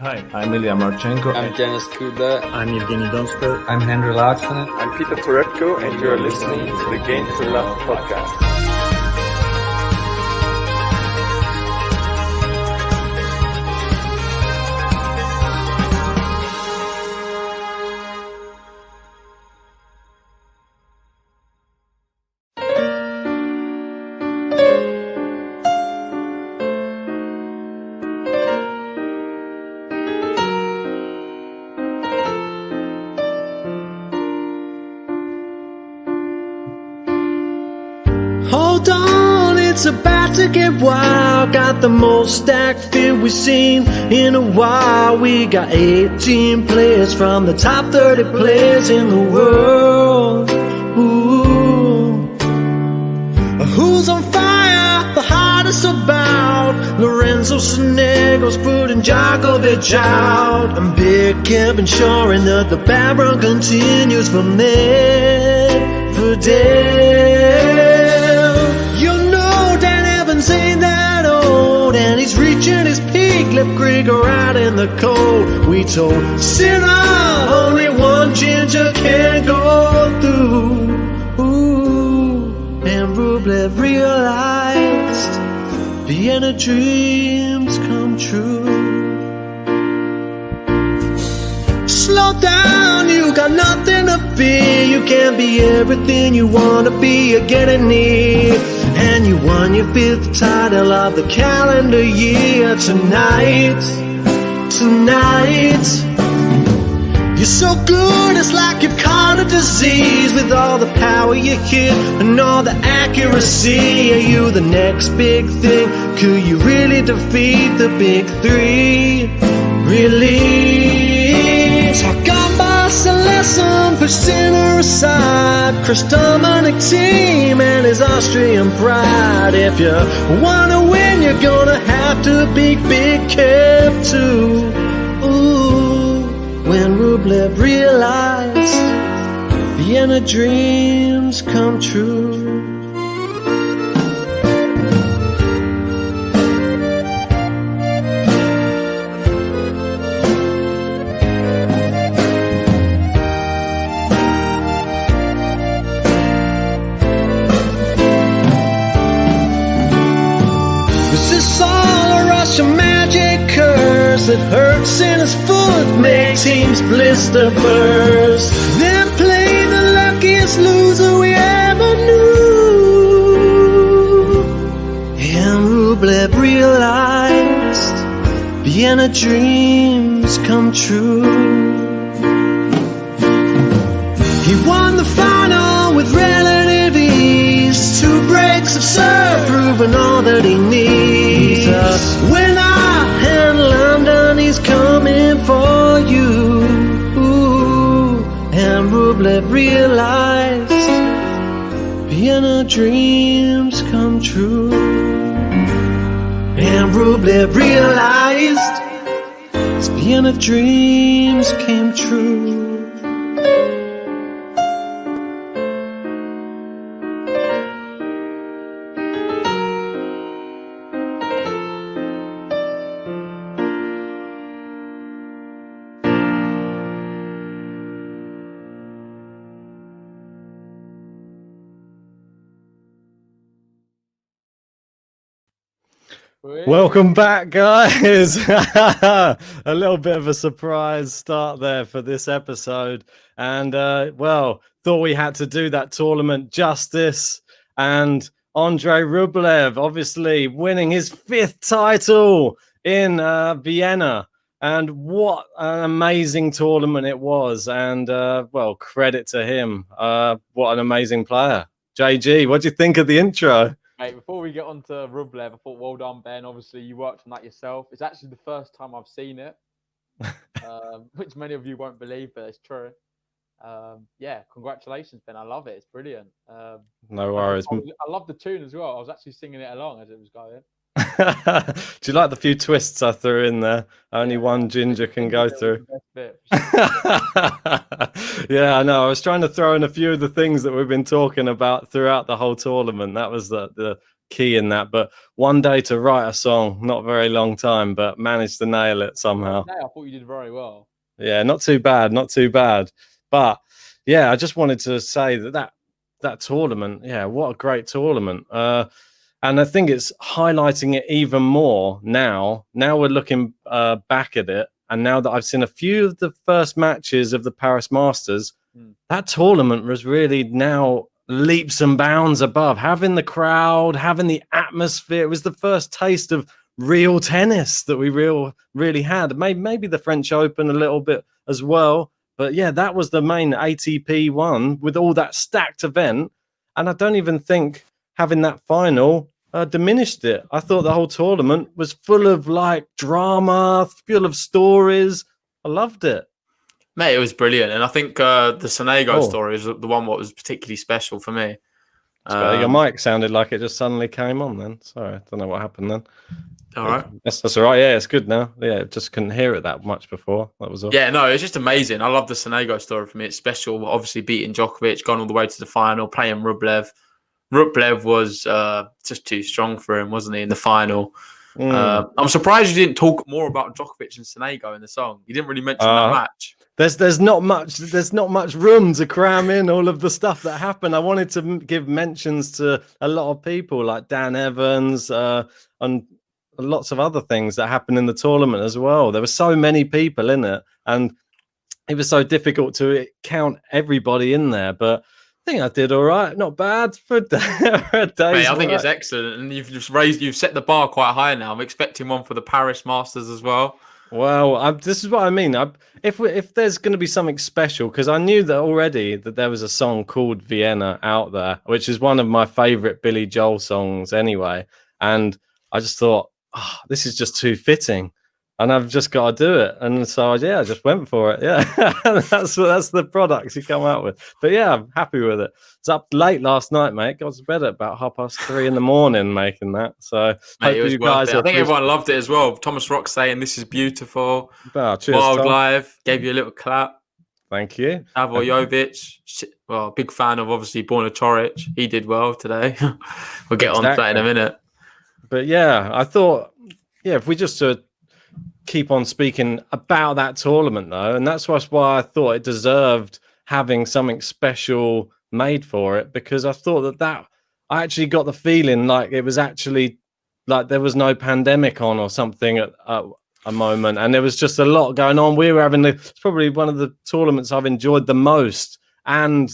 Hi, I'm Ilya Marchenko. I'm Janis Kuda. I'm Evgeny Donskoy. I'm Henry Laaksonen. I'm Peter Torebko, and you're listening to the Game to Love podcast. Hold on, it's about to get wild. Got the most stacked field we've seen in a while. We got 18 players from the top 30 players in the world. Ooh. Who's on fire? The hardest about Lorenzo Sonego's putting Djokovic out. And Big Kemp ensuring that the bad run continues for Medvedev. Ain't that old, and he's reaching his peak. Left Grigor out in the cold. We told Sinner only one ginger can go through. Ooh, and Rublev realized Vienna dreams come true. Slow down, you got nothing to fear. You can be everything you wanna be. You're getting near. And you won your 5th title of the calendar year tonight. You're so good, it's like you've caught a disease. With all the power you hit and all the accuracy. Are you the next big thing? Could you really defeat the big three? Really? Talk about a lesson, push Sinner aside. Chris Dominic team and his Austrian pride. If you wanna win, you're gonna have to beat Big Kev too. Ooh, when Rublev realized Vienna dreams come true. It hurts in his foot, make teams blister burst. Then play the luckiest loser we ever knew. And Rublev realized Vienna dreams come true. He won the final with relative ease. 2 breaks of serve, proving all that he needs. Winner and London, he's coming for you. Ooh, and Rublev realized Vienna dreams come true. And Rublev realized his Vienna dreams came true. Welcome back, guys. A little bit of a surprise start there for this episode. And, thought we had to do that tournament justice. And Andrei Rublev, obviously winning his 5th title in Vienna. And what an amazing tournament it was. And, credit to him. What an amazing player. JG, what do you think of the intro? Mate, before we get on to Rublev, I thought, well done, Ben. Obviously, you worked on that yourself. It's actually the first time I've seen it, which many of you won't believe, but it's true. Congratulations, Ben. I love it. It's brilliant. No worries. I love the tune as well. I was actually singing it along as it was going. Do you like the few twists I threw in there? Only one ginger can go through. Yeah, I know. I was trying to throw in a few of the things that we've been talking about throughout the whole tournament. That was the key in that. But one day to write a song, not very long time, but managed to nail it somehow. I thought you did very well. Yeah, not too bad, not too bad. But yeah, I just wanted to say that tournament, yeah, what a great tournament. And I think it's highlighting it even more now. Now we're looking back at it, and now that I've seen a few of the first matches of the Paris Masters, that tournament was really now leaps and bounds above. Having the crowd, having the atmosphere, it was the first taste of real tennis that we really had. Maybe the French Open a little bit as well. But yeah, that was the main ATP one with all that stacked event. And I don't even think having that final diminished it. I thought the whole tournament was full of like drama, full of stories. I loved it. Mate, it was brilliant. And I think the Sonego story is the one what was particularly special for me. Your mic sounded like it just suddenly came on then. Sorry, I don't know what happened then. All right. That's all right. Yeah, it's good now. Yeah, just couldn't hear it that much before. That was all. Yeah, no, it's just amazing. I love the Sonego story for me. It's special. Obviously beating Djokovic, gone all the way to the final, playing Rublev. Rublev was just too strong for him, wasn't he, in the final? I'm surprised you didn't talk more about Djokovic and Sonego in the song. You didn't really mention that match. There's not much room to cram in all of the stuff that happened. I wanted to give mentions to a lot of people like Dan Evans and lots of other things that happened in the tournament as well. There were so many people in it, and it was so difficult to count everybody in there. But I think I did all right. Not bad for a day. Mate, I think it's excellent, and you've set the bar quite high now. I'm expecting one for the Paris Masters as well. Well, this is what I mean. If there's going to be something special, because I knew that already that there was a song called Vienna out there, which is one of my favorite Billy Joel songs anyway. And I just thought, this is just too fitting, and I've just got to do it. And so, yeah, I just went for it. Yeah, that's the products you come out with. But yeah, I'm happy with it. It's up late last night, mate. Got to bed at about 3:30 in the morning making that. So mate, it was worth it. I think everyone loved it as well. Thomas Rock saying this is beautiful. Cheers, Wildlife gave you a little clap. Thank you. Davor Jovic, well, big fan of obviously Borna Coric. He did well today. We'll get on to that in a minute. But yeah, I thought, if we just keep on speaking about that tournament though, and that's why I thought it deserved having something special made for it, because I thought that I actually got the feeling like it was actually like there was no pandemic on or something at a moment, and there was just a lot going on. We were having it's probably one of the tournaments I've enjoyed the most, and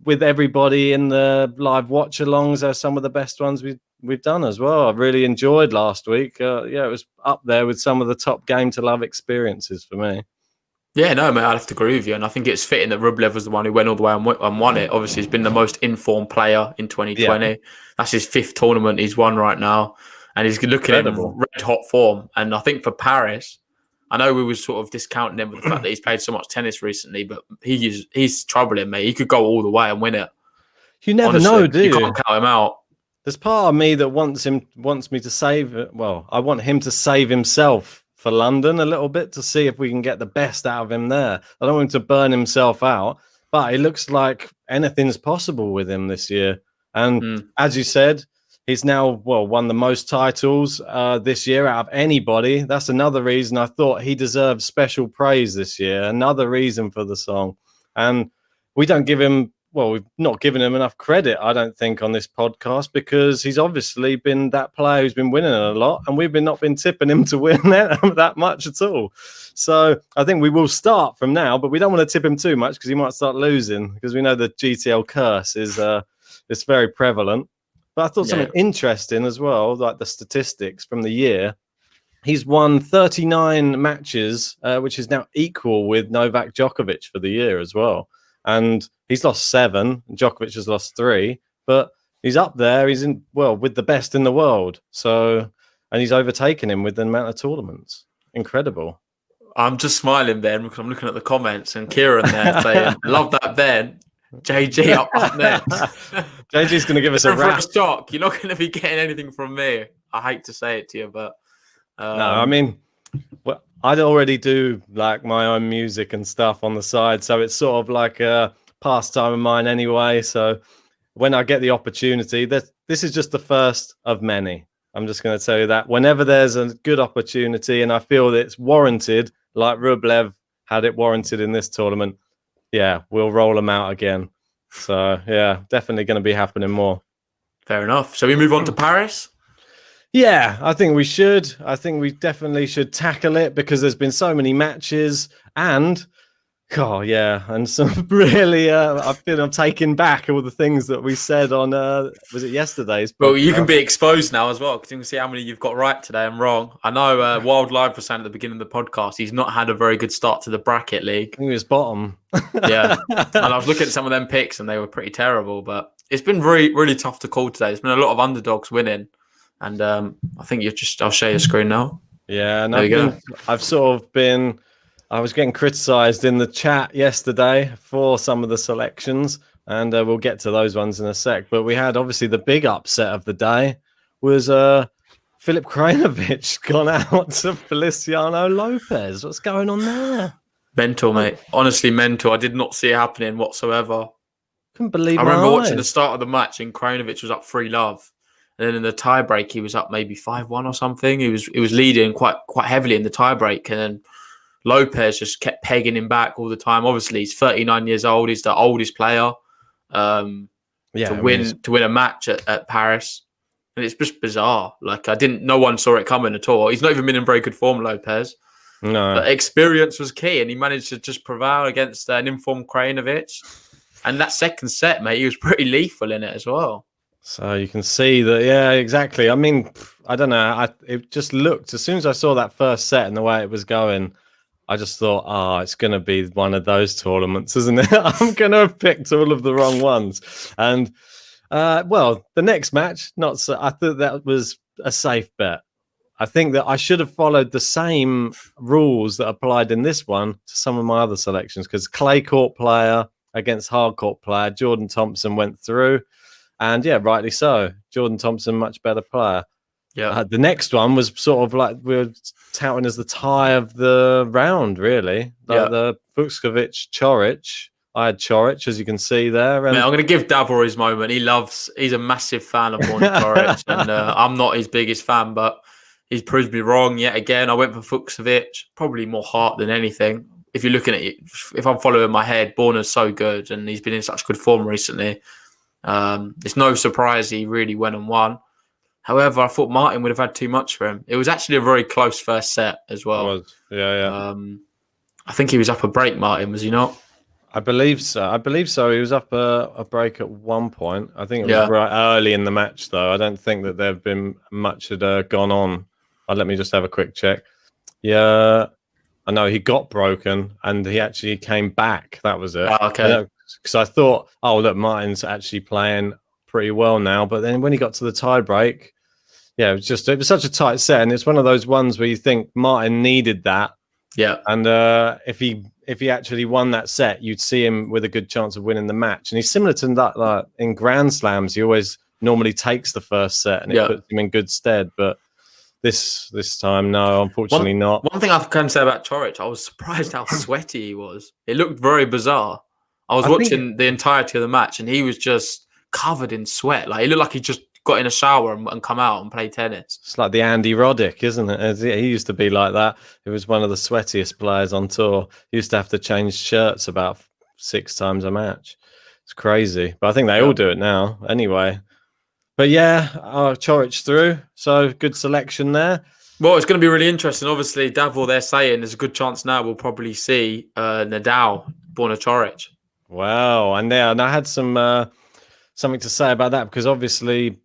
with everybody in the live watch alongs, they're some of the best ones we've done as well. I really enjoyed last week. It was up there with some of the top game to love experiences for me. Yeah, no, mate, I'd have to agree with you. And I think it's fitting that Rublev was the one who went all the way and won it. Obviously, he's been the most informed player in 2020. Yeah. That's his 5th tournament he's won right now. And he's looking at red hot form. And I think for Paris, I know we were sort of discounting him with the fact that he's played so much tennis recently, but he's troubling me. He could go all the way and win it. You never know, do you? You can't count him out. There's part of me that wants me to save it. Well, I want him to save himself for London a little bit to see if we can get the best out of him there. I don't want him to burn himself out, but it looks like anything's possible with him this year. And as you said, he's now won the most titles this year out of anybody. That's another reason I thought he deserved special praise this year. Another reason for the song. And we don't give him. Well, we've not given him enough credit, I don't think, on this podcast, because he's obviously been that player who's been winning a lot, and we've not been tipping him to win that much at all. So I think we will start from now, but we don't want to tip him too much because he might start losing, because we know the GTL curse is very prevalent. But I thought something interesting as well, like the statistics from the year. He's won 39 matches, which is now equal with Novak Djokovic for the year as well. And he's lost 7. Djokovic has lost 3, but he's up there. He's with the best in the world. So, and he's overtaken him with the amount of tournaments. Incredible. I'm just smiling, Ben, because I'm looking at the comments and Kieran there saying, "Love that, Ben." JG up next. JG's going to give us a rap. Shock. You're not going to be getting anything from me. I hate to say it to you, but no, I mean, I already do like my own music and stuff on the side, so it's sort of like a pastime of mine anyway. So when I get the opportunity, this is just the first of many. I'm just going to tell you that whenever there's a good opportunity and I feel that it's warranted, like Rublev had it warranted in this tournament, yeah, we'll roll them out again. So, yeah, definitely going to be happening more. Fair enough. So we move on to Paris? Yeah, I think we should. I think we definitely should tackle it because there's been so many matches and... Oh yeah, and some really. I feel I'm taking back all the things that we said on. Was it yesterday's? Podcast? Well, you can be exposed now as well because you can see how many you've got right today and wrong. I know Wild Live was saying at the beginning of the podcast he's not had a very good start to the bracket league. I think he was bottom. Yeah, and I was looking at some of them picks and they were pretty terrible. But it's been really tough to call today. There's been a lot of underdogs winning, and I think I'll share your screen now. Yeah, and I've sort of been. I was getting criticised in the chat yesterday for some of the selections, and we'll get to those ones in a sec. But we had obviously the big upset of the day was Filip Krajinovic gone out to Feliciano Lopez. What's going on there? Mental, mate. Honestly, mental. I did not see it happening whatsoever. Couldn't believe. I remember watching the start of the match, and Krajinovic was up 3-0, and then in the tiebreak he was up maybe 5-1 or something. He was leading quite heavily in the tiebreak, and then Lopez just kept pegging him back all the time. Obviously, he's 39 years old. He's the oldest player to win a match at Paris. And it's just bizarre. Like, no one saw it coming at all. He's not even been in very good form, Lopez. No. But experience was key, and he managed to just prevail against an informed Krajinovic. And that second set, mate, he was pretty lethal in it as well. So you can see that, yeah, exactly. I mean, I don't know. It just looked, as soon as I saw that first set and the way it was going, I just thought, it's going to be one of those tournaments, isn't it? I'm going to have picked all of the wrong ones. And, the next match, not so. I thought that was a safe bet. I think that I should have followed the same rules that applied in this one to some of my other selections because clay court player against hard court player, Jordan Thompson went through. And, yeah, rightly so. Jordan Thompson, much better player. Yeah, the next one was sort of like we were touting as the tie of the round, really. The Fucsovics Coric. I had Coric, as you can see there. And... I'm going to give Davor his moment. He's a massive fan of Borna Coric, and I'm not his biggest fan, but he's proved me wrong yet again. I went for Fucsovic, probably more heart than anything. If you're looking at it, if I'm following my head, Borna's so good, and he's been in such good form recently. It's no surprise he really went and won. However, I thought Martin would have had too much for him. It was actually a very close first set as well. It was. Yeah. I think he was up a break, Martin, was he not? I believe so. He was up a break at one point. I think it was right early in the match, though. I don't think that there have been much had gone on. Let me just have a quick check. Yeah, I know he got broken and he actually came back. That was it. Oh, okay. Because I thought, look, Martin's actually playing pretty well now. But then when he got to the tie break, it was such a tight set, and it's one of those ones where you think Martin needed that. Yeah. And if he actually won that set, you'd see him with a good chance of winning the match. And he's similar to that, like in Grand Slams, he always normally takes the first set and it puts him in good stead. But this time, no, unfortunately not. One thing I can say about Coric, I was surprised how sweaty he was. It looked very bizarre. I was watching the entirety of the match, and he was just covered in sweat. Like, he looked like he just got in a shower and come out and play tennis. It's like the Andy Roddick, isn't it? He used to be like that. He was one of the sweatiest players on tour. He used to have to change shirts about 6 times a match. It's crazy. But I think they all do it now anyway. But Coric through. So good selection there. Well, it's going to be really interesting. Obviously, Davor, they're saying there's a good chance now we'll probably see Nadal, Borna Coric. Wow. And I had some something to say about that because obviously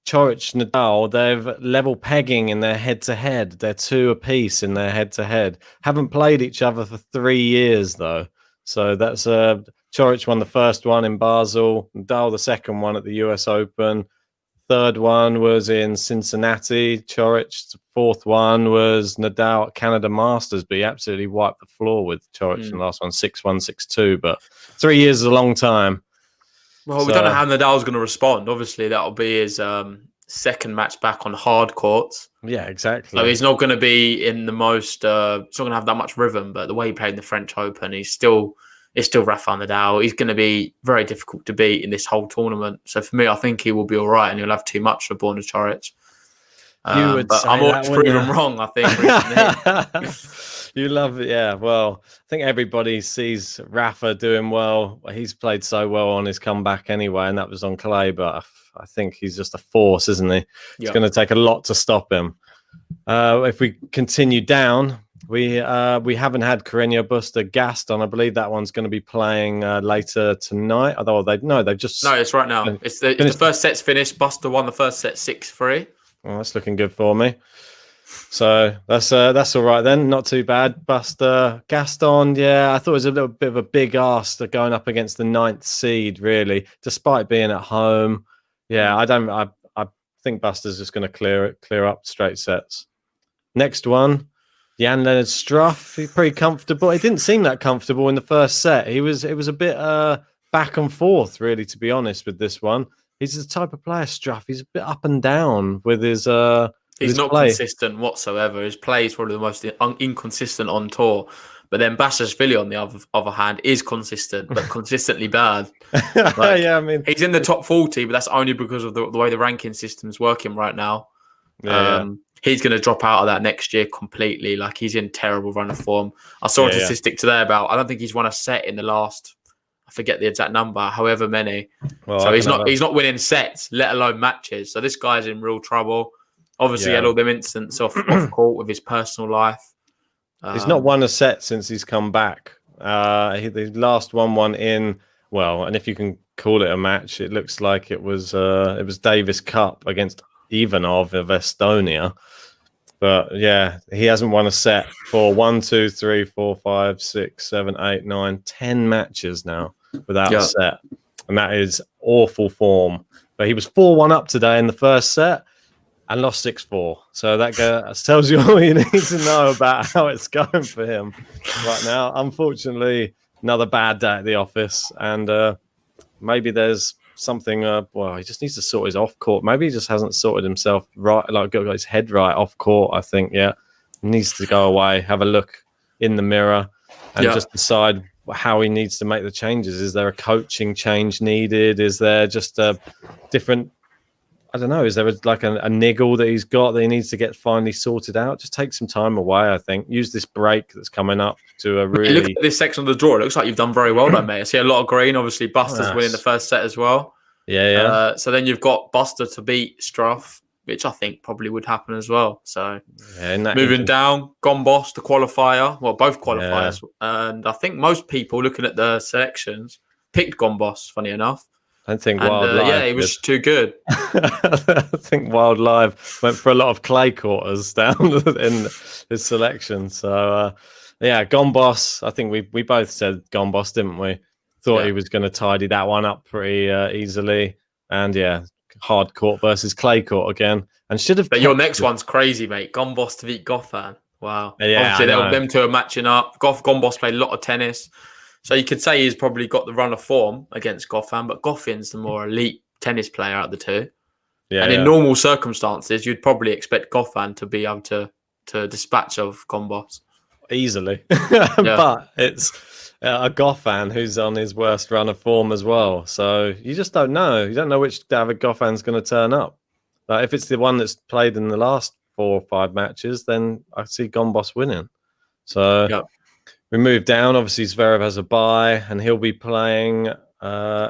Coric, Nadal, they've level pegging in their head-to-head. They're 2 apiece in their head-to-head. Haven't played each other for 3 years, though. So that's Coric won the first one in Basel, Nadal the second one at the US Open. Third one was in Cincinnati. Coric, the fourth one was Nadal at Canada Masters, but he absolutely wiped the floor with Coric in the last one, 6-1, 6-2. But 3 years is a long time. Well, we don't know how Nadal's going to respond. Obviously, that'll be his second match back on hard courts. Yeah, exactly. So he's not going to be in the most... he's not going to have that much rhythm, but the way he played in the French Open, he's still it's still Rafa Nadal. He's going to be very difficult to beat in this whole tournament. So for me, I think he will be all right, and he'll have too much for Borna Coric. But I'm always proven wrong, I think, recently. You love it, yeah. Well, I think everybody sees Rafa doing well. He's played so well on his comeback anyway, and that was on clay. But I think he's just a force, isn't he? It's going to take a lot to stop him. If we continue down, we haven't had Carreño Busta Gaston. I believe that one's going to be playing later tonight. Although they've just it's right now. It's the first set's finished. Busta won the first set 6-3. Well, that's looking good for me. So that's all right then. Not too bad. Buster Gaston, yeah, I thought it was a little bit of a big ask going up against the 9th seed, really, despite being at home. Yeah, I think Buster's just going to clear up straight sets. Next one, Jan-Lennard Struff. He's pretty comfortable. He didn't seem that comfortable in the first set. It was a bit back and forth, really, to be honest, with this one. He's the type of player, Struff. He's a bit up and down with his He's not play. consistent whatsoever. His play is probably the most inconsistent on tour. But then Bassasvili, on the other hand, is consistent, but consistently bad. Yeah, I mean, he's in the top 40, but that's only because of the way the ranking system's working right now. He's going to drop out of that next year completely. Like, he's in terrible run of form. I saw a statistic today about, I don't think he's won a set in the last, I forget the exact number, however many. Well, so he's not winning sets, let alone matches. So this guy's in real trouble. Obviously, he had all them incidents off court with his personal life. He's not won a set since he's come back. The last one in, well, and if you can call it a match, it looks like it was Davis Cup against Ivanov of Estonia. But yeah, he hasn't won a set for 1, 2, 3, 4, 5, 6, 7, 8, 9, 10 matches now without a set. And that is awful form. But he was 4-1 up today in the first set and lost 6-4. So that tells you all you need to know about how it's going for him right now. Unfortunately, another bad day at the office. And maybe there's something, he just needs to sort his off court. Maybe he just hasn't sorted himself right, like got his head right off court, I think. Yeah. He needs to go away, have a look in the mirror and just decide how he needs to make the changes. Is there a coaching change needed? Is there just a different, I don't know, is there a niggle that he's got that he needs to get finally sorted out? Just take some time away, I think. Use this break that's coming up to a really... Look at this section of the draw. It looks like you've done very well there, mate. I see a lot of green. Obviously, Buster's winning the first set as well. Yeah. So then you've got Buster to beat Struff, which I think probably would happen as well. So moving down, Gombos, the qualifier. Well, both qualifiers. Yeah. And I think most people looking at the selections picked Gombos, funny enough. I think Wild Live. He was too good. I think Wild Live went for a lot of clay quarters down in his selection. So, Gombos. I think we both said Gombos, didn't we? Thought he was going to tidy that one up pretty easily. And hard court versus clay court again. And should have. But your next one's crazy, mate. Gombos to beat Goffin. Wow. Yeah, obviously, them two are matching up. Gombos played a lot of tennis. So you could say he's probably got the run of form against Goffin, but Goffin's the more elite tennis player out of the two. Yeah, and in normal circumstances, you'd probably expect Goffin to be able to dispatch of Gombos. Easily. But it's a Goffin who's on his worst run of form as well. So you just don't know. You don't know which David Goffin's going to turn up. Like if it's the one that's played in the last 4 or 5 matches, then I see Gombos winning. So... We move down. Obviously, Zverev has a bye, and he'll be playing.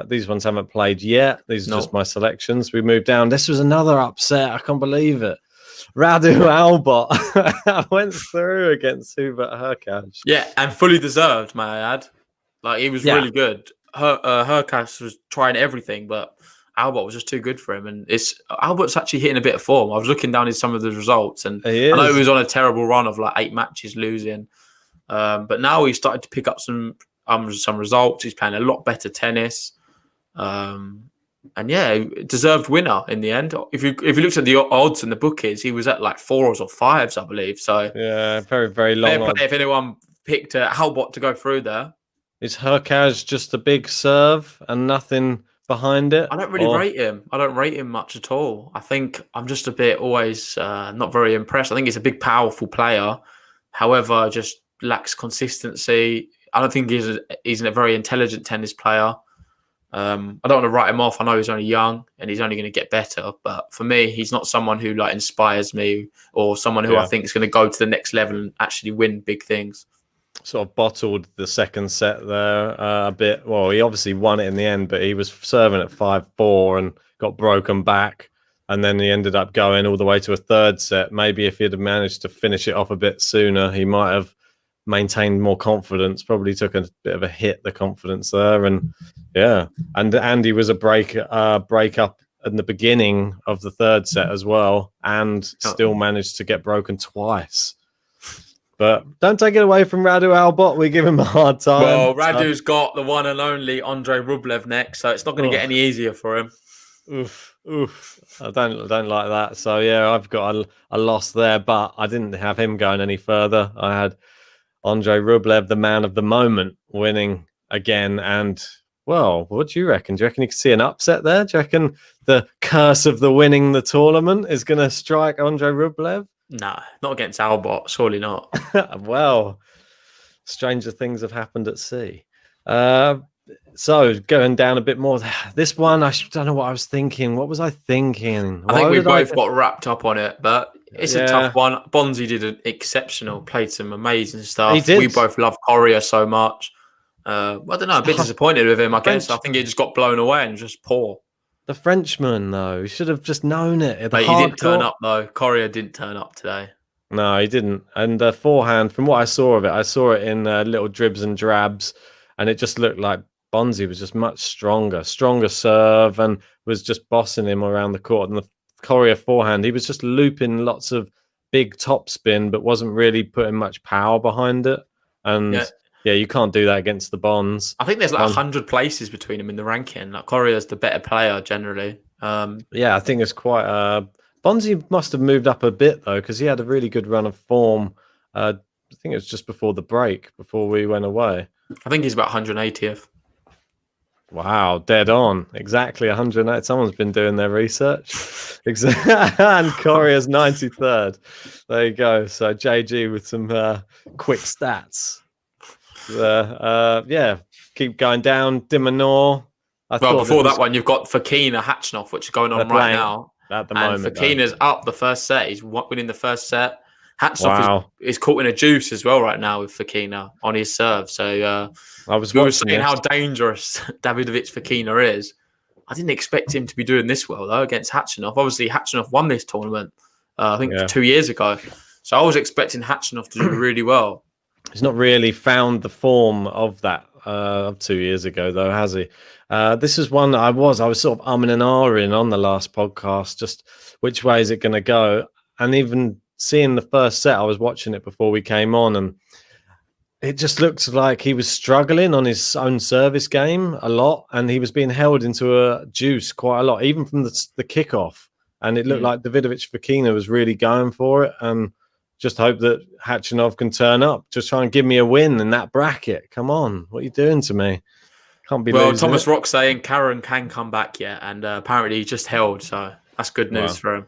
These ones haven't played yet. These are just my selections. We move down. This was another upset. I can't believe it. Radu Albot went through against Hubert Hurkacz. Yeah, and fully deserved, may I add. Like, he was really good. Hurkacz was trying everything, but Albot was just too good for him. And Albert's actually hitting a bit of form. I was looking down at some of the results, and I know he was on a terrible run of like 8 matches losing. But now he's started to pick up some results. He's playing a lot better tennis, and deserved winner in the end. If you looked at the odds and the bookies, he was at like 4s or 5s, I believe. So very very long. If anyone picked Halbot to go through there, is Hurkacz just a big serve and nothing behind it? I don't really rate him. I don't rate him much at all. I think I'm just a bit always not very impressed. I think he's a big, powerful player. However, just lacks consistency. I don't think he's a very intelligent tennis player. I don't want to write him off. I know he's only young and he's only going to get better. But for me, he's not someone who like inspires me or someone who I think is going to go to the next level and actually win big things. Sort of bottled the second set there a bit. Well, he obviously won it in the end, but he was serving at 5-4 and got broken back. And then he ended up going all the way to a third set. Maybe if he'd have managed to finish it off a bit sooner, he might have maintained more confidence. Probably took a bit of a hit, the confidence there. And yeah, and Andy was a break up in the beginning of the third set as well, and still managed to get broken twice. But don't take it away from Radu Albot. We give him a hard time. Well, Radu's got the one and only Andre Rublev next, so it's not going to get any easier for him. Oof. I don't like that. So yeah, I've got a loss there, but I didn't have him going any further. I had Andre Rublev, the man of the moment, winning again. And well, what do you reckon? Do you reckon you can see an upset there? Do you reckon the curse of the winning the tournament is going to strike Andre Rublev? No, not against Albot. Surely not. Well, stranger things have happened at sea. So going down a bit more, this one, I don't know what I was thinking. What was I thinking? I think we both got wrapped up on it, but it's a tough one. Bonzi did an exceptional, played some amazing stuff. He did. We both love Coria so much. I don't know, a bit disappointed with him, I guess. I think he just got blown away and just poor. The Frenchman, though, he should have just known it. Mate, he didn't turn up, though. Coria didn't turn up today. No, he didn't. And forehand, from what I saw of it, I saw it in little dribs and drabs, and it just looked like Bonzi was just much stronger serve, and was just bossing him around the court. And the Coria forehand, he was just looping lots of big topspin, but wasn't really putting much power behind it. And yeah, you can't do that against the Bonds. I think there's like 100 places between them in the ranking. Like Coria's the better player generally. Yeah, I think it's quite. Bonzi must have moved up a bit though, because he had a really good run of form. I think it was just before the break, before we went away. I think he's about 180th. Wow, dead on. Exactly 108. Someone's been doing their research. And Coria's 93rd. There you go. So JG with some quick stats. Yeah, keep going down. Dimonor. Well, before that one, you've got Fakina Hachinov, which is going on right now. At the moment. Fakina's up the first set. He's winning the first set. Hachinov is caught in a juice as well right now with Fakina on his serve. So I was saying how dangerous Davidovich Fakina is. I didn't expect him to be doing this well, though, against Hachinov. Obviously, Hachinov won this tournament, I think, 2 years ago. So I was expecting Hachinov to do really well. He's not really found the form of that of 2 years ago, though, has he? This is one that I was sort of umming and ahhing on the last podcast, just which way is it going to go? And even seeing the first set, I was watching it before we came on, and it just looked like he was struggling on his own service game a lot, and he was being held into a juice quite a lot, even from the kickoff. And it looked like Davidovich Fakina was really going for it, and just hope that Hachinov can turn up. Just try and give me a win in that bracket. Come on, what are you doing to me? Can't be. Well, Thomas Rock saying Karen can come back yet, and apparently he just held, so that's good news for him.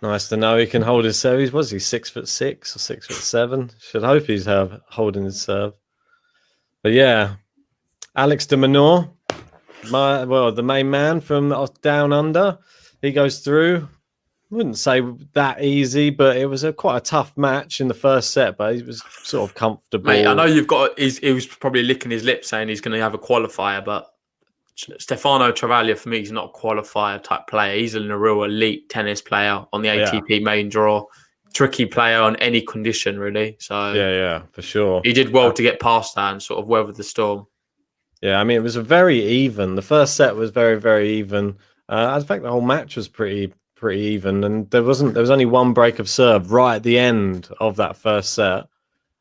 Nice to know he can hold his serve. Was he 6'6" or 6'7"? Should hope he's holding his serve. But yeah, Alex de Minaur, the main man from down under, he goes through. Wouldn't say that easy, but it was quite a tough match in the first set, but he was sort of comfortable. Mate, I know he was probably licking his lips saying he's going to have a qualifier, but Stefano Travaglia, for me, he's not a qualifier type player. He's a real elite tennis player on the ATP main draw. Tricky player on any condition, really. So yeah, for sure. He did well to get past that and sort of weather the storm. Yeah, I mean, it was a very even. The first set was very, very even. In fact, the whole match was pretty even, and there was only one break of serve right at the end of that first set,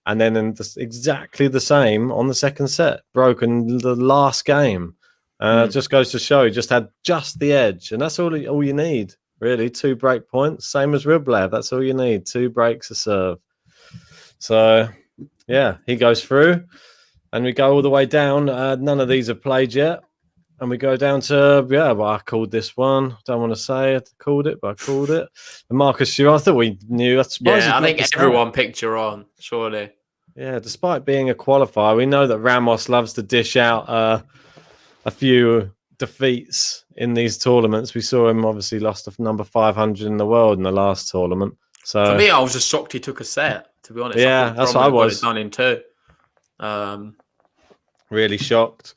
and then exactly the same on the second set, broken the last game. Just goes to show he just had just the edge, and that's all you need, really. 2 break points, same as Rublev. That's all you need. 2 breaks a serve. So yeah, he goes through, and we go all the way down. None of these have played yet. And we go down to, I called this one. Don't want to say I called it, but I called it. And Marcus Giron, I thought we knew. I think everyone picked Giron, surely. Yeah, despite being a qualifier, we know that Ramos loves to dish out a few defeats in these tournaments. We saw him obviously lost to number 500 in the world in the last tournament. So for me, I was just shocked he took a set. To be honest, yeah, I thought that's Bron what I would have got was. it done in two. Really shocked.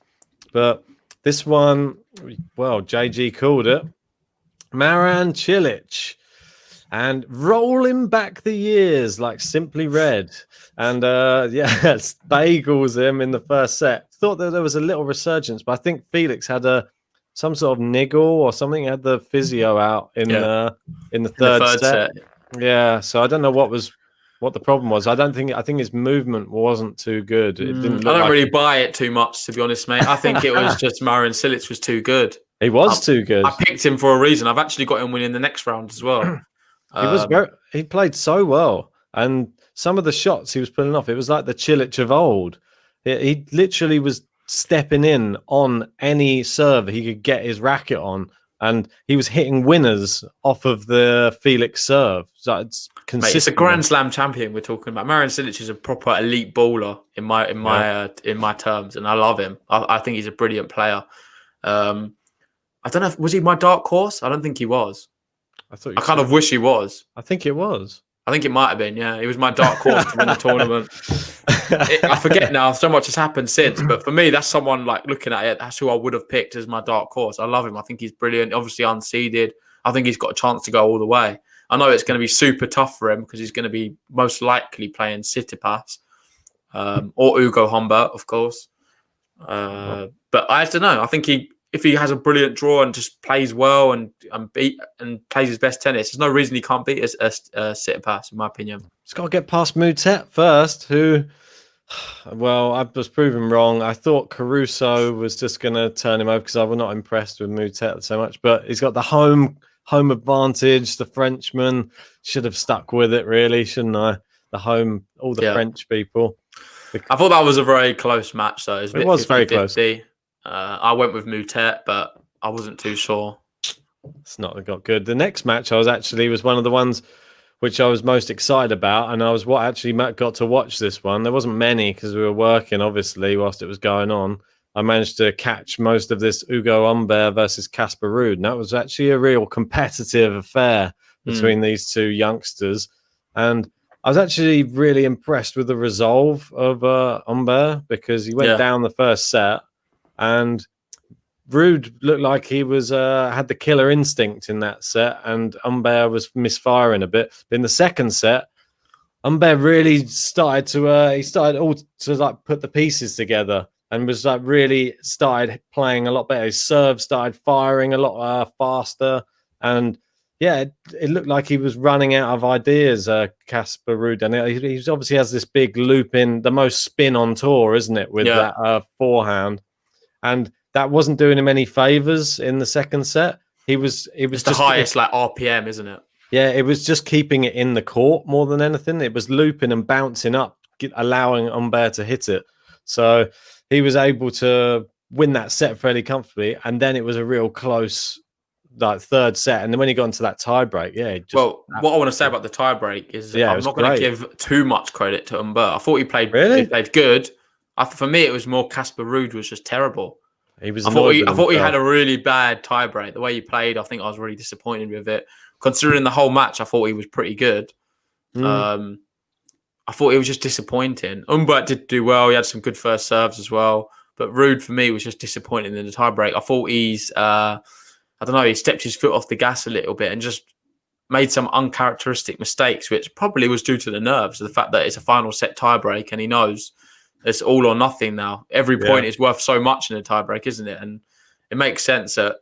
But this one, well, JG called it. Maran Cilic. And rolling back the years like Simply Red. And yes, bagels him in the first set. Thought that there was a little resurgence, but I think Felix had some sort of niggle or something. He had the physio out in the third set. Yeah, so I don't know what the problem was. I think his movement wasn't too good. It didn't look I don't like really buy it too much, to be honest, mate. I think it was just Marin Cilic was too good. he was too good. I picked him for a reason. I've actually got him winning the next round as well. He played so well, and some of the shots he was pulling off, it was like the Cilic of old. He literally was stepping in on any serve he could get his racket on, and he was hitting winners off of the Felix serve. So it's consistent. Mate, it's a Grand Slam champion we're talking about. Marin Cilic is a proper elite baller in my terms, and I love him. I think he's a brilliant player. I don't know. Was he my dark horse? I don't think he was. I kind of wish he was. I think it was. I think it might have been, yeah. He was my dark horse to win the tournament. I forget now. So much has happened since. But for me, that's someone like looking at it. That's who I would have picked as my dark horse. I love him. I think he's brilliant. Obviously unseeded. I think he's got a chance to go all the way. I know it's going to be super tough for him because he's going to be most likely playing Tsitsipas or Ugo Humbert, of course. But I don't know. I think if he has a brilliant draw and just plays well and plays his best tennis, there's no reason he can't beat a Tsitsipas, in my opinion. He's got to get past Moutet first, who, well, I was proven wrong. I thought Caruso was just going to turn him over because I was not impressed with Moutet so much, but he's got the home advantage. The Frenchman should have stuck with it, really, shouldn't I? All the French people. I thought that was a very close match, though. It was very close. I went with Moutet, but I wasn't too sure. It's not got good. The next match was one of the ones which I was most excited about, and I was got to watch this one. There wasn't many because we were working, obviously, whilst it was going on. I managed to catch most of this Ugo Humbert versus Casper Ruud, and that was actually a real competitive affair between these two youngsters. And I was actually really impressed with the resolve of Humbert because he went down the first set. And Ruud looked like he was had the killer instinct in that set, and Humbert was misfiring a bit. But in the second set, Humbert really started to put the pieces together and was really started playing a lot better. His serve started firing a lot faster, and it looked like he was running out of ideas. Casper Ruud, and he obviously has this big loop in the most spin on tour, isn't it? With that forehand. And that wasn't doing him any favors in the second set. It was the highest RPM, isn't it? Yeah, it was just keeping it in the court more than anything. It was looping and bouncing up, allowing Humbert to hit it. So he was able to win that set fairly comfortably. And then it was a real close third set. And then when he got into that tie break, what I want to say about the tie break is I'm not going to give too much credit to Humbert. I thought he played good. For me, it was more Casper Ruud was just terrible. I thought he had a really bad tie break. The way he played, I think I was really disappointed with it. Considering the whole match, I thought he was pretty good. I thought it was just disappointing. Humbert did do well. He had some good first serves as well. But Ruud, for me, was just disappointing in the tie break. I thought he stepped his foot off the gas a little bit and just made some uncharacteristic mistakes, which probably was due to the nerves, the fact that it's a final set tie break and he knows it's all or nothing now. Every point is worth so much in a tiebreak, isn't it? And it makes sense that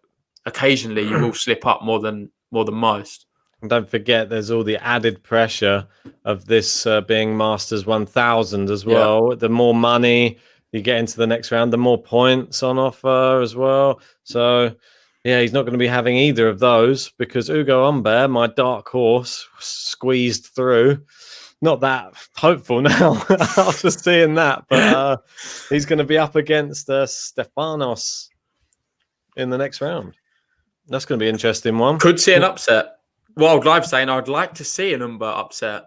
occasionally you will slip up more than most. And don't forget, there's all the added pressure of this being Masters 1000 as well. Yeah. The more money you get into the next round, the more points on offer as well. So, he's not going to be having either of those because Ugo Humbert, my dark horse, squeezed through. Not that hopeful now after seeing that, but he's going to be up against Stefanos in the next round. That's going to be an interesting one. Could see an upset. Wild Live saying I'd like to see an Humbert upset.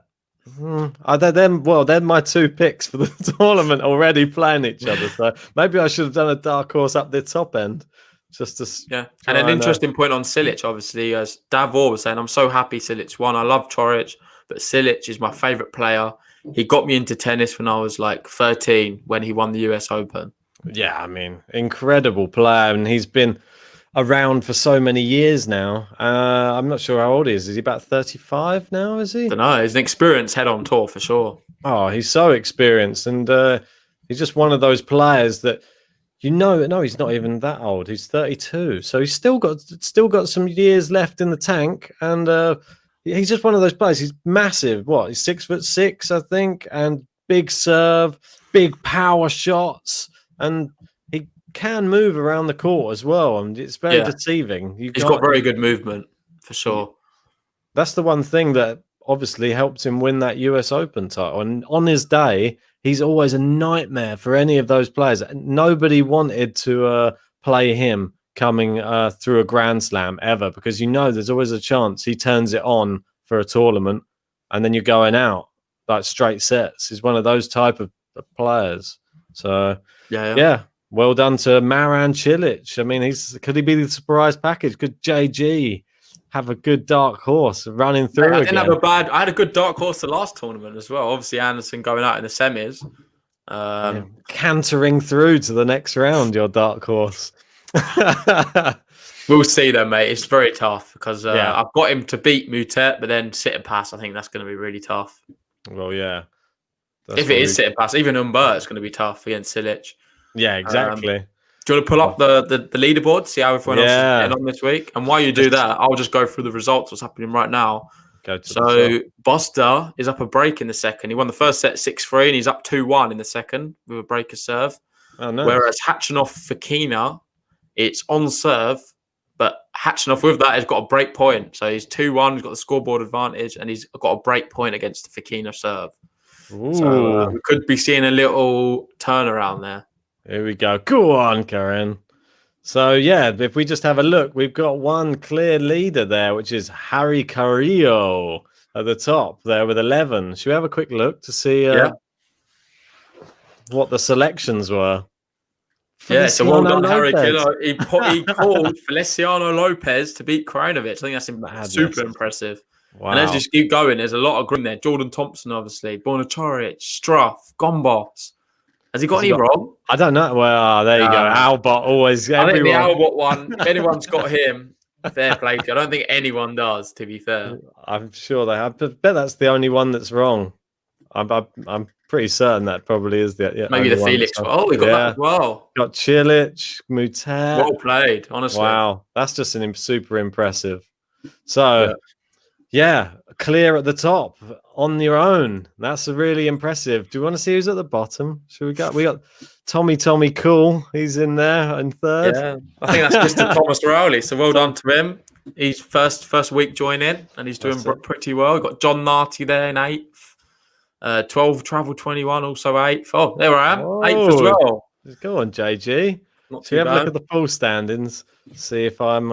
They're my two picks for the tournament already playing each other. So maybe I should have done a dark horse up the top end. Just to And an interesting point on Cilic, obviously, as Davor was saying, I'm so happy Cilic won. I love Coric, but Cilic is my favourite player. He got me into tennis when I was like 13 when he won the US Open. Yeah, I mean, incredible player, and he's been around for so many years now. I'm not sure how old he is. Is he about 35 now, is he? I don't know. He's an experienced head on tour for sure. Oh, he's so experienced, and he's just one of those players that no, he's not even that old. He's 32, so he's still got some years left in the tank, and he's just one of those players. He's massive. What? He's 6'6", I think, and big serve, big power shots, and he can move around the court as well, and it's very deceiving. He's got very good movement for sure. That's the one thing that obviously helped him win that US Open title. And on his day, he's always a nightmare for any of those players. Nobody wanted to play him coming through a Grand Slam ever, because there's always a chance he turns it on for a tournament and then you're going out like straight sets. He's one of those type of players. So yeah. Well done to Maran Cilic. I mean, could he be the surprise package? Could JG have a good dark horse running through again? I had a good dark horse the last tournament as well. Obviously, Anderson going out in the semis. Cantering through to the next round, your dark horse. We'll see though, mate. It's very tough because I've got him to beat Mutet, but then sit and pass. I think that's going to be really tough. Well, yeah. If it is sit and pass, even Umber, it's going to be tough against Cilic. Yeah, exactly. Do you want to pull up the leaderboard, see how everyone else is getting on this week? And while you do that, I'll just go through the results, what's happening right now. So Bosta is up a break in the second. He won the first set 6-3, and he's up 2-1 in the second with a breaker serve. Oh, nice. Whereas Hachinov Fakina, it's on serve, but Hachinov with that has got a break point. So he's 2-1, he's got the scoreboard advantage, and he's got a break point against the Fakina serve. Ooh. So we could be seeing a little turnaround there. Here we go. Go on, Karen. So, yeah, if we just have a look, we've got one clear leader there, which is Harry Carrillo at the top there with 11. Should we have a quick look to see what the selections were? So well done, Harry Carrillo. He called Feliciano Lopez to beat Krajinovic. I think that's super impressive. Wow. And as you keep going, there's a lot of green there. Jordan Thompson, obviously. Borna Coric, Struff, Gombos. Has he got any wrong? I don't know. Well, there you go. Albot always. I think the Albot one, if anyone's got him, fair play to you. I don't think anyone does, to be fair. I'm sure they have. I bet that's the only one that's wrong. I'm pretty certain that probably is the maybe the Felix one. Oh, we got that as well. Got Cilic, Mutet. Well played, honestly. Wow, that's just super impressive. So, yeah, clear at the top on your own. That's really impressive. Do you want to see who's at the bottom? We got Tommy Cool. He's in there in third. Yeah, I think that's Mr. Thomas Rowley. So well done to him. He's first week joining, and he's doing pretty well. We've got John Narty there in 8th. 12 Travel 21 also 8th. Oh, there I am. 8th as well. Go on, JG. So have a look at the full standings. See if I'm.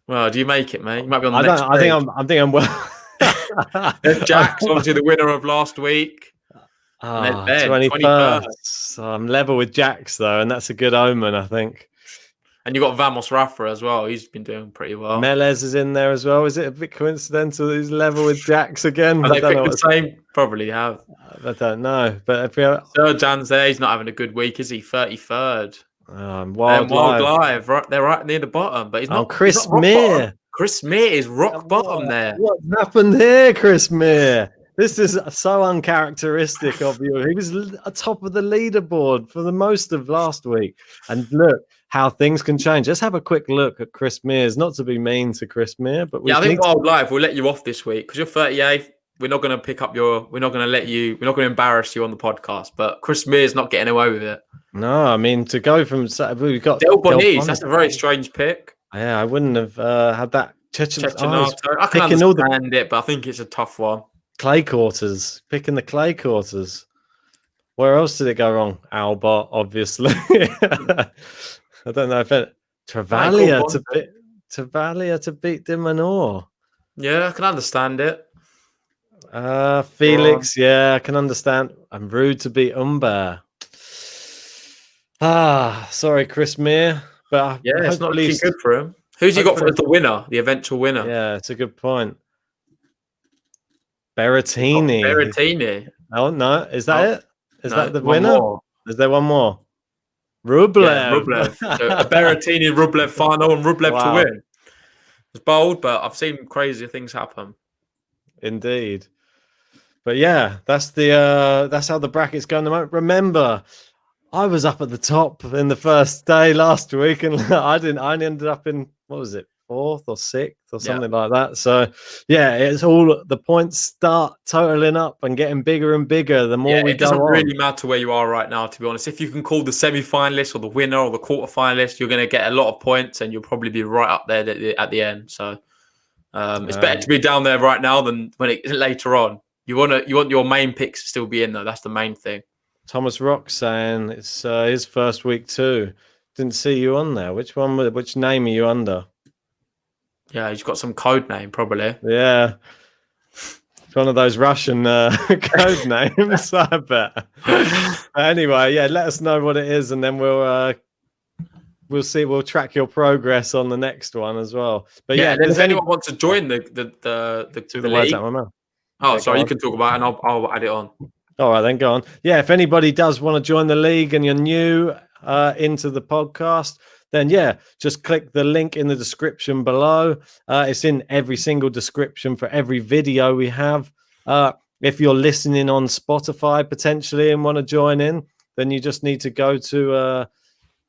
Well, do you make it, mate? You might be on the next. I think I'm well. Jack's obviously the winner of last week. 21st. So I'm level with Jax though, and that's a good omen, I think. And you got Vamos Rafa as well. He's been doing pretty well. Melez is in there as well. Is it a bit coincidental that he's level with Jax again? Have they picked the same? Probably have. I don't know. But if Serjan's there, he's not having a good week, is he? 33rd. Wild Live. Right, they're right near the bottom, but he's not. Chris Meir. Chris Meir is rock bottom there. What's happened here, Chris Meir? This is so uncharacteristic of you. He was atop of the leaderboard for the most of last week. And look how things can change. Let's have a quick look at Chris Meir's. Not to be mean to Chris Meir, but I think Wild Live will let you off this week because you're 38th. We're not going to pick up we're not going to embarrass you on the podcast, but Chris Meir's not getting away with it. No, I mean, to go from, we've got Del Bonis, that's a very strange pick. Yeah, I wouldn't have had that. I can understand it, but I think it's a tough one. Clay quarters, picking the clay quarters. Where else did it go wrong? Albot, obviously. I don't know if Travaglia to beat De Minaur. Yeah, I can understand it. Felix, yeah, I can understand. I'm rude to beat Umber. Sorry, Chris Meir. But Yeah, it's not hopefully looking good for him. Who's you got for the winner, the eventual winner? Yeah, it's a good point. Berrettini. Berrettini. Oh, no. Is that it? Is that the one winner? more. Is there one more? Rublev. Yeah, Rublev. So a Berrettini Rublev final and Rublev to win. It's bold, but I've seen crazier things happen. Indeed. But yeah, that's how the bracket's going. Remember, I was up at the top in the first day last week, and I ended up in, what was it, 4th or 6th or something like that. So yeah, it's all, the points start totaling up and getting bigger and bigger the more we go on. It doesn't really matter where you are right now, to be honest. If you can call the semi-finalist or the winner or the quarter-finalist, you're going to get a lot of points and you'll probably be right up there at the end. So it's better to be down there right now than later on. You want your main picks to still be in, though. That's the main thing. Thomas Rock saying it's his first week too. Didn't see you on there. Which name are you under? Yeah, he's got some code name, probably. Yeah. It's one of those Russian code names, I bet. Anyway, yeah, let us know what it is, and then we'll see. We'll track your progress on the next one as well. But yeah, if anyone wants to join the league, sorry, you can talk about it, and I'll add it on. All right, then go on. Yeah, if anybody does want to join the league and you're new into the podcast, then yeah, just click the link in the description below. It's in every single description for every video we have. If you're listening on Spotify potentially and want to join in, then you just need to go to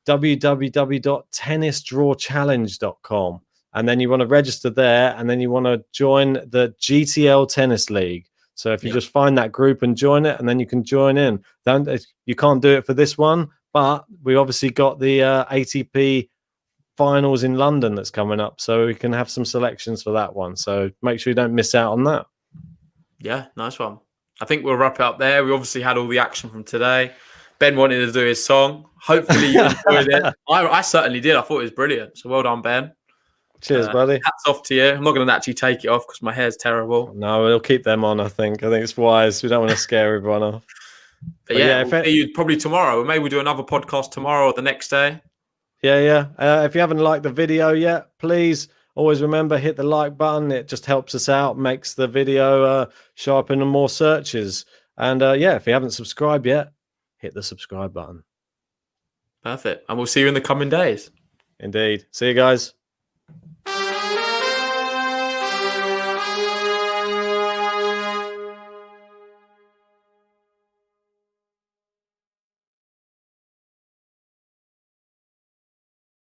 www.tennisdrawchallenge.com, and then you want to register there, and then you want to join the GTL Tennis League. So if you just find that group and join it, and then you can join in. You can't do it for this one, but we obviously got the ATP finals in London that's coming up, so we can have some selections for that one. So make sure you don't miss out on that. Yeah, nice one. I think we'll wrap it up there. We obviously had all the action from today. Ben wanted to do his song. Hopefully you enjoyed it. I certainly did. I thought it was brilliant. So well done, Ben. Cheers, buddy. Hats off to you. I'm not going to actually take it off because my hair's terrible. No, we'll keep them on, I think. I think it's wise. We don't want to scare everyone off. But yeah, we'll see you probably tomorrow. Maybe we'll do another podcast tomorrow or the next day. Yeah. If you haven't liked the video yet, please always remember, hit the like button. It just helps us out, makes the video show up in more searches. And if you haven't subscribed yet, hit the subscribe button. Perfect. And we'll see you in the coming days. Indeed. See you guys.